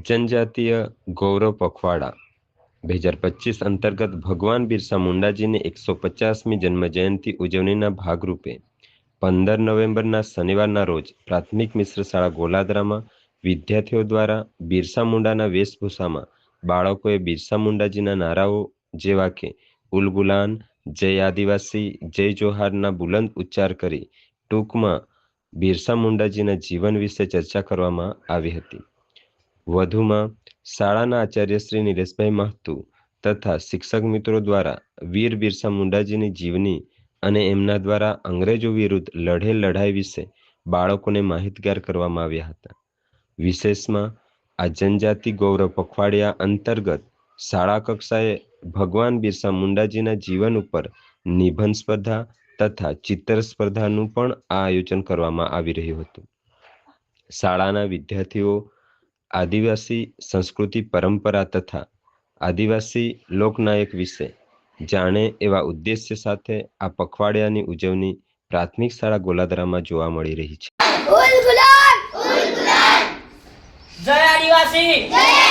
जनजातीय गौरव पखवाड़ा 2025 अंतर्गत भगवान बिरसा मुंडाजीની 150મી જન્મજયંતિ ઉજવણીના ભાગરૂપે 15 નવેમ્બરના શનિવારના રોજ પ્રાથમિક મિશ્ર શાળા ગોલાદરામાં વિદ્યાર્થીઓ દ્વારા બિરસા મુંડાના વેશભૂષામાં બાળકોએ બિરસા મુંડાજીના નારાઓ જેવા કે ઉલગુલાન, જય આદિવાસી, જય જોહારના બુલંદ ઉચ્ચાર કરી ટૂંકમાં બિરસા મુંડાજીના જીવન વિશે ચર્ચા કરવામાં આવી હતી। વધુમાં શાળાના આચાર્ય શ્રી નિલેશભાઈ મહતુ તથા શિક્ષક મિત્રો દ્વારા વીર બિરસા મુંડાજીની જીવની અને એમના દ્વારા અંગ્રેજો વિરુદ્ધ લડેલ લડાઈ વિશે બાળકોને માહિતગાર કરવામાં આવ્યા હતા। વિશેષમાં આ જનજાતિ ગૌરવ પખવાડિયા અંતર્ગત શાળા કક્ષાએ ભગવાન બિરસા મુંડાજીના જીવન ઉપર નિબંધ સ્પર્ધા તથા ચિત્ર સ્પર્ધાનું પણ આયોજન કરવામાં આવી રહ્યું હતું। શાળાના વિદ્યાર્થીઓ આદિવાસી સંસ્કૃતિ પરંપરા તથા આદિવાસી લોકનાયક વિશે જાણે એવા ઉદ્દેશ્ય સાથે આ પખવાડિયાની ઉજવણી પ્રાથમિક શાળા ગોલાદરામાં જોવા મળી રહી છે। જય આદિવાસી, જય